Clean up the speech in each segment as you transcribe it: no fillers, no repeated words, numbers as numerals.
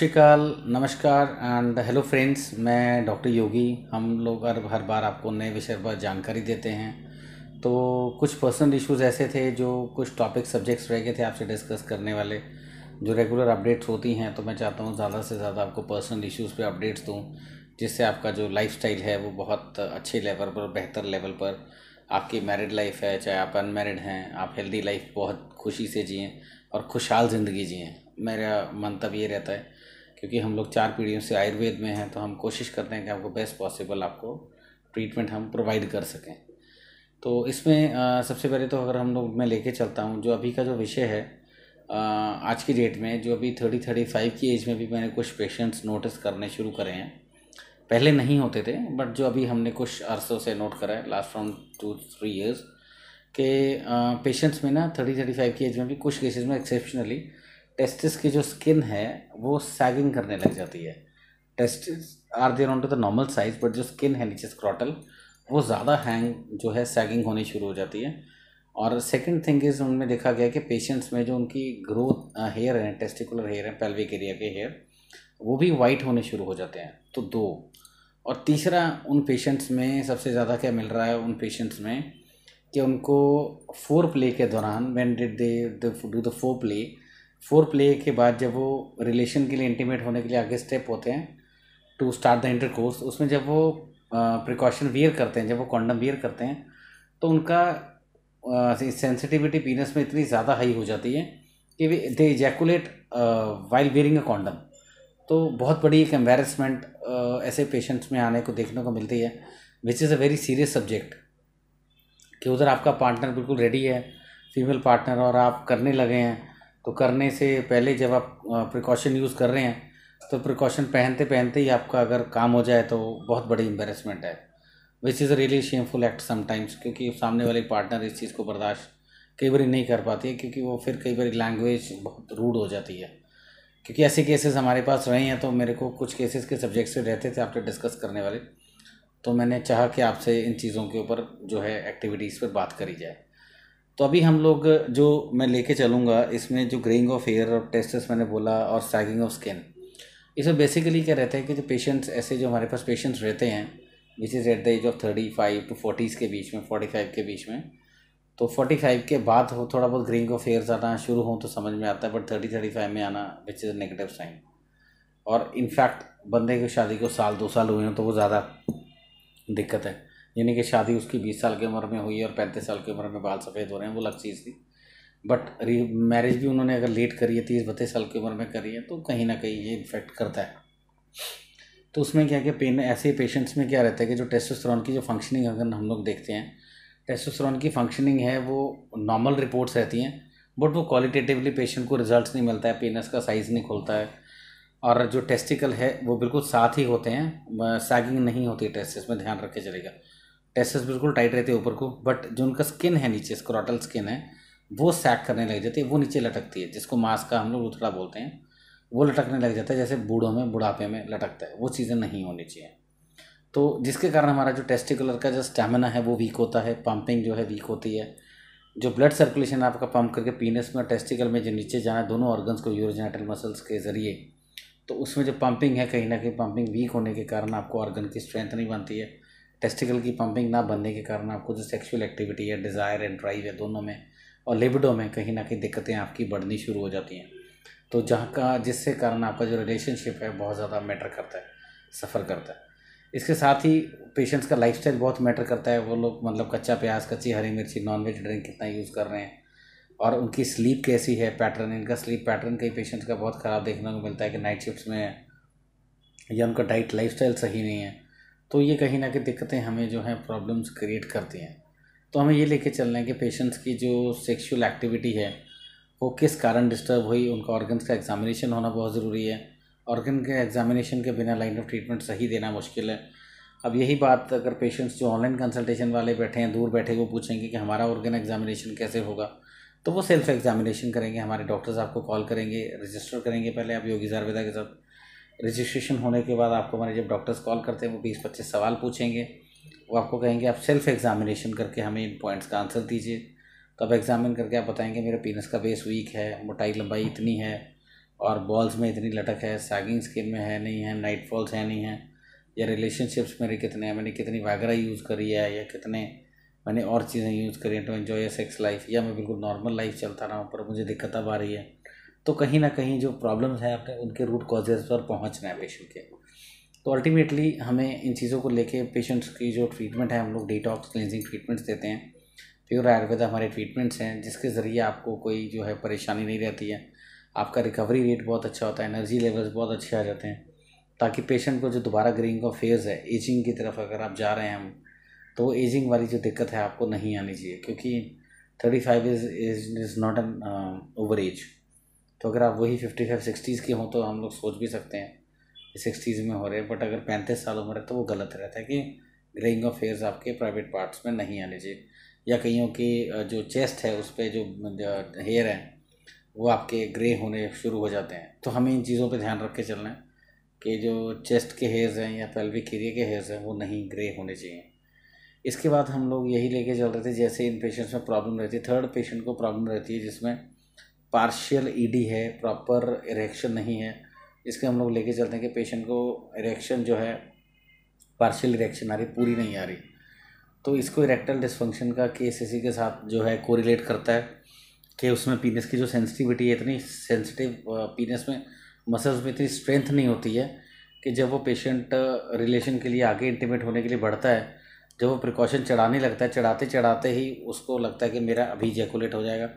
श्रीकाल, नमस्कार and hello friends. मैं doctor योगी। हम लोग हर बार आपको नए विषय पर जानकारी देते हैं। तो कुछ पर्सनल इश्यूज़ ऐसे थे जो कुछ टॉपिक सब्जेक्ट्स रह गए थे आपसे डिस्कस करने वाले, जो रेगुलर अपडेट्स होती हैं। तो मैं चाहता हूँ ज़्यादा से ज़्यादा आपको पर्सनल इश्यूज़ पे अपडेट्स दूँ, जिससे आपका जो लाइफस्टाइल है वो बहुत अच्छे लेवल पर, बेहतर लेवल पर, आपकी मैरिड लाइफ है चाहे आप अनमैरिड हैं, आप हेल्दी लाइफ बहुत खुशी से जिएँ और खुशहाल ज़िंदगी जिएँ। मेरा मंतव्य ये रहता है, क्योंकि हम लोग 4 पीढ़ियों से आयुर्वेद में हैं, तो हम कोशिश करते हैं कि आपको बेस्ट पॉसिबल आपको ट्रीटमेंट हम प्रोवाइड कर सकें। तो इसमें सबसे पहले तो अगर हम लोग मैं लेके चलता हूँ जो अभी का जो विषय है, आज की डेट में जो अभी 30-35 की एज में भी मैंने कुछ पेशेंट्स नोटिस करने शुरू करे हैं। पहले नहीं होते थे, बट जो अभी हमने कुछ अरसों से नोट करा है, लास्ट फ्रॉम 2-3 ईयर्स के पेशेंट्स में ना 30-35 की एज में भी कुछ केसेस में एक्सेप्शनली टेस्टिस की जो स्किन है वो सैगिंग करने लग जाती है। Testis are there on to the normal size, but जो स्किन है नीचे स्क्रॉटल वो ज़्यादा हैंग जो है सैगिंग होनी शुरू हो जाती है। और सेकंड थिंग इज़ उनमें देखा गया कि पेशेंट्स में जो उनकी ग्रोथ हेयर है, टेस्टिकुलर हेयर है, पेल्विक एरिया के हेयर, वो भी वाइट होने शुरू हो जाते हैं। तो दो। और तीसरा, उन पेशेंट्स में सबसे ज़्यादा क्या मिल रहा है उन पेशेंट्स में कि उनको फोर प्ले के दौरान when did they do the four play के बाद जब वो रिलेशन के लिए, इंटीमेट होने के लिए आगे स्टेप होते हैं टू स्टार्ट द इंटरकोर्स, उसमें जब वो प्रिकॉशन वियर करते हैं, जब वो कॉन्डम वियर करते हैं, तो उनका सेंसिटिविटी पीनस में इतनी ज़्यादा हाई हो जाती है कि they ejaculate while wearing a condom. तो बहुत बड़ी एक एम्बेरसमेंट ऐसे पेशेंट्स में आने को देखने को मिलती है, which is a very serious subject. कि उधर आपका पार्टनर बिल्कुल रेडी है, फीमेल पार्टनर, और आप करने लगे हैं। तो करने से पहले जब आप प्रिकॉशन यूज़ कर रहे हैं, तो प्रिकॉशन पहनते पहनते ही आपका अगर काम हो जाए तो बहुत बड़ी एम्बेरसमेंट है, which is a really shameful act sometimes. क्योंकि सामने वाले पार्टनर इस चीज़ को बर्दाश्त कई बार नहीं कर पाती है, क्योंकि वो फिर कई बार लैंग्वेज बहुत रूड हो जाती है। क्योंकि ऐसे केसेस हमारे पास रहे हैं, तो मेरे को कुछ केसेस के सब्जेक्ट्स रहते थे आपसे डिस्कस करने वाले, तो मैंने चाहा कि आपसे इन चीज़ों के ऊपर जो है एक्टिविटीज़ पर बात करी जाए। तो अभी हम लोग जो मैं लेके चलूँगा, इसमें जो ग्रेइंग ऑफ हेयर और टेस्टिस मैंने बोला, और सैगिंग ऑफ स्किन, इसमें बेसिकली क्या रहता है कि जो पेशेंट्स, ऐसे जो हमारे पास पेशेंट्स रहते हैं which is at the age of 35 to 40 के बीच में, 45 के बीच में, तो 45 के बाद हो थोड़ा बहुत ग्रेइंग ऑफ हेयर्स आना शुरू हो तो समझ में आता है, बट 30-35 में आना विच इज़ नेगेटिव साइन। और इनफैक्ट बंदे की शादी को 1-2 साल हुए हैं तो वो ज़्यादा दिक्कत है। यानी कि शादी उसकी 20 साल की उम्र में हुई है और 35 साल की उम्र में बाल सफ़ेद हो रहे हैं, वो अलग चीज़ थी। बट मैरिज भी उन्होंने अगर लेट करी है, 30-32 साल की उम्र में करी है, तो कहीं ना कहीं ये इन्फेक्ट करता है। तो उसमें क्या क्या पेन, ऐसे पेशेंट्स में क्या रहता है कि जो टेस्टोस्टेरोन की जो फंक्शनिंग अगर हम लोग देखते हैं, टेस्टोस्टेरोन की फंक्शनिंग है वो नॉर्मल रिपोर्ट्स रहती हैं, बट वो क्वालिटेटिवली पेशेंट को रिजल्ट्स नहीं मिलता है, पेनस का साइज़ नहीं खुलता है, और जो टेस्टिकल है वो बिल्कुल साथ ही होते हैं, सैगिंग नहीं होती है टेस्टिस में, ध्यान रखे चलेगा। टेस्टिस बिल्कुल टाइट रहते हैं ऊपर को, बट जो उनका स्किन है नीचे, स्क्रॉटल स्किन है, वो सैग करने लग जाती है, वो नीचे लटकती है, जिसको मांस का हम लोग उथड़ा बोलते हैं, वो लटकने लग जाता है, जैसे बूढ़ों में, बुढ़ापे में लटकता है। वो चीज़ें नहीं होनी चाहिए। तो जिसके कारण हमारा जो टेस्टिकुलर का जो स्टेमिना है वो वीक होता है, पंपिंग जो है वीक होती है। जो ब्लड सर्कुलेशन आपका पंप करके पीनस में, टेस्टिकल में जो नीचे जाना है दोनों ऑर्गन्स को यूरोजेनिटल मसल्स के ज़रिए, तो उसमें जो पंपिंग है, कहीं ना कहीं पंपिंग वीक होने के कारण आपको ऑर्गन की स्ट्रेंथ नहीं बनती है। टेस्टिकल की पंपिंग ना बनने के कारण आपको जो सेक्सुअल एक्टिविटी है, डिज़ायर एंड ड्राइव है, दोनों में, और लिबिडो में कहीं ना कहीं दिक्कतें आपकी बढ़नी शुरू हो जाती हैं। तो जहाँ का, जिससे कारण आपका जो रिलेशनशिप है बहुत ज़्यादा मैटर करता है, सफ़र करता है। इसके साथ ही पेशेंट्स का लाइफस्टाइल बहुत मैटर करता है। वो लोग मतलब कच्चा प्याज, कच्ची हरी मिर्ची, नॉनवेज ड्रिंक कितना यूज़ कर रहे हैं, और उनकी स्लीप कैसी है, पैटर्न, इनका स्लीप पैटर्न कई पेशेंट्स का बहुत ख़राब देखने को मिलता है कि नाइट शिफ्ट्स में है, या उनका डाइट लाइफस्टाइल सही नहीं है। तो ये कहीं ना कहीं दिक्कतें हमें जो है प्रॉब्लम्स क्रिएट करती हैं। तो हमें ये लेके चलना है कि पेशेंट्स की जो सेक्सुअल एक्टिविटी है वो किस कारण डिस्टर्ब हुई, उनका ऑर्गन्स का एग्जामिनेशन होना बहुत ज़रूरी है। ऑर्गन के एग्जामिनेशन के बिना लाइन ऑफ ट्रीटमेंट सही देना मुश्किल है। अब यही बात अगर पेशेंट्स जो ऑनलाइन कंसल्टेशन वाले बैठे हैं, दूर बैठे, वो पूछेंगे कि हमारा ऑर्गन एग्जामिनेशन कैसे होगा, तो वो सेल्फ एग्जामिनेशन करेंगे। हमारे डॉक्टर्स आपको कॉल करेंगे, रजिस्टर करेंगे पहले आप योगी आयुर्वेदा के साथ। रजिस्ट्रेशन होने के बाद आपको हमारे जब डॉक्टर्स कॉल करते हैं वो 20-25 सवाल पूछेंगे। वो आपको कहेंगे आप सेल्फ एग्जामिनेशन करके हमें इन पॉइंट्स का आंसर दीजिए। तो आप एग्जामिन करके आप बताएंगे मेरा पीनस का बेस वीक है, मोटाई लंबाई इतनी है, और बॉल्स में इतनी लटक है, सैगिंग स्किन में है नहीं है, नाइट फॉल्स है नहीं है, या रिलेशनशिप्स मेरे कितने हैं, मैंने कितनी वागरा यूज़ करी है, या कितने मैंने और चीज़ें यूज़ करी हैं टू एन्जॉय सेक्स लाइफ, या मैं बिल्कुल नॉर्मल लाइफ चलता रहा हूँ पर मुझे दिक्कत अब आ रही है। तो कहीं ना कहीं जो प्रॉब्लम्स हैं अपने उनके रूट कॉजेज़ पर पहुँचना है पेशेंट के। तो अल्टीमेटली हमें इन चीज़ों को लेके पेशेंट्स की जो ट्रीटमेंट है, हम लोग डिटॉक्स क्लिनजिंग ट्रीटमेंट्स देते हैं। प्योर आयुर्वेदा हमारे ट्रीटमेंट्स हैं जिसके ज़रिए आपको कोई जो है परेशानी नहीं रहती है, आपका रिकवरी रेट बहुत अच्छा होता है, एनर्जी लेवल्स बहुत अच्छे आ जाते हैं, ताकि पेशेंट को जो दोबारा ग्रेइंग का फेज़ है, एजिंग की तरफ अगर आप जा रहे हैं हम, तो वो एजिंग वाली जो दिक्कत है आपको नहीं आनी चाहिए, क्योंकि 35 is not an over age. तो अगर आप वही 55-60s के हों तो हम लोग सोच भी सकते हैं 60s में हो रहे हैं, बट अगर 35 साल उम्र है तो वो गलत रहता है कि ग्रेइंग ऑफ हेयर्स आपके प्राइवेट पार्ट्स में नहीं आने चाहिए, या कईयों की जो चेस्ट है उस पर जो हेयर है वो आपके ग्रे होने शुरू हो जाते हैं। तो हमें इन चीज़ों पे ध्यान रख के चलना है कि जो चेस्ट के हेयर्स हैं या पेल्विक एरिया के हेयर्स हैं वो नहीं ग्रे होने चाहिए। इसके बाद हम लोग यही लेके चल रहे थे, जैसे इन पेशेंट्स में प्रॉब्लम रहती है, थर्ड पेशेंट को प्रॉब्लम रहती है जिसमें पार्शियल ईडी है, प्रॉपर इरेक्शन नहीं है, इसके हम लोग लेके चलते हैं कि पेशेंट को इरेक्शन जो है पार्शियल इरेक्शन आ रही, पूरी नहीं आ रही। तो इसको इरेक्टल डिसफंक्शन का केस इसी के साथ जो है कोरिलेट करता है कि उसमें पीनस की जो सेंसिटिविटी है, इतनी सेंसिटिव पीनस में मसल्स में इतनी स्ट्रेंथ नहीं होती है कि जब वो पेशेंट रिलेशन के लिए आगे इंटीमेट होने के लिए बढ़ता है, जब वो प्रिकॉशन चढ़ाने लगता है, चढ़ाते चढ़ाते ही उसको लगता है कि मेरा अभी जैकुलेट हो जाएगा,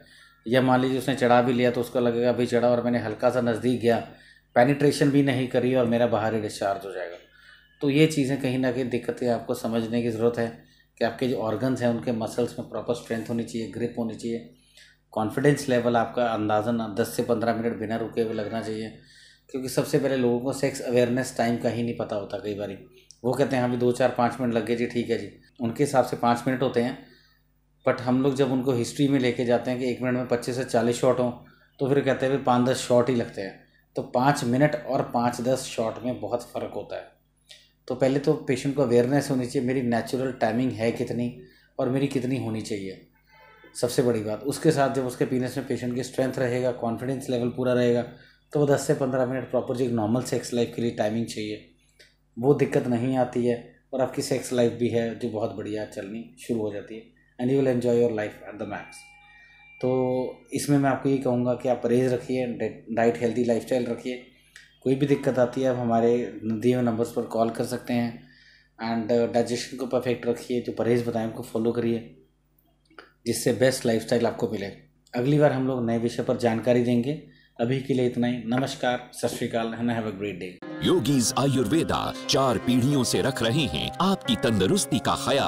या मान लीजिए उसने चढ़ा भी लिया तो उसको लगेगा अभी चढ़ा और मैंने हल्का सा नज़दीक गया, पेनिट्रेशन भी नहीं करी और मेरा बाहर ही डिस्चार्ज हो जाएगा। तो ये चीज़ें कहीं ना कहीं दिक्कतें आपको समझने की ज़रूरत है कि आपके जो ऑर्गन्स हैं उनके मसल्स में प्रॉपर स्ट्रेंथ होनी चाहिए, ग्रिप होनी चाहिए, कॉन्फिडेंस लेवल आपका अंदाज़न 10 से 15 मिनट बिना रुके हुए लगना चाहिए, क्योंकि सबसे पहले लोगों को सेक्स अवेयरनेस टाइम का ही नहीं पता होता। कई बार वो कहते हैं हाँ भी 2-4-5 मिनट लग गए जी, ठीक है जी, उनके हिसाब से 5 मिनट होते हैं, बट हम लोग जब उनको हिस्ट्री में लेके जाते हैं कि 1 मिनट में 25 से 40 शॉट हों तो फिर कहते हैं 5-10 शॉट ही लगते हैं। तो 5 मिनट और 5-10 शॉट में बहुत फ़र्क होता है। तो पहले तो पेशेंट को अवेयरनेस होनी चाहिए मेरी नेचुरल टाइमिंग है कितनी और मेरी कितनी होनी चाहिए, सबसे बड़ी बात। उसके साथ जब उसके पीनस में पेशेंट की स्ट्रेंथ रहेगा, कॉन्फिडेंस लेवल पूरा रहेगा, तो वो 10 से 15 मिनट प्रॉपर जो एक नॉर्मल सेक्स लाइफ के लिए टाइमिंग चाहिए, वो दिक्कत नहीं आती है, और आपकी सेक्स लाइफ भी है जो बहुत बढ़िया चलनी शुरू हो जाती है, and you will enjoy your life at the max. तो इसमें मैं आपको ये कहूँगा कि आप परहेज़ रखिए, डाइट हेल्दी लाइफस्टाइल रखिए। कोई भी दिक्कत आती है आप हमारे दिए हुए नंबर्स पर कॉल कर सकते हैं, एंड डाइजेशन को परफेक्ट रखिए, जो परहेज़ बताएं उनको फॉलो करिए, जिससे बेस्ट लाइफस्टाइल आपको मिले। अगली बार हम लोग नए विषय पर जानकारी देंगे। अभी के लिए इतना ही। नमस्कार, सत श्री अकाल, and have a great day. Yogis Ayurveda 4 पीढ़ियों से रख रहे हैं आपकी तंदुरुस्ती का ख्याल।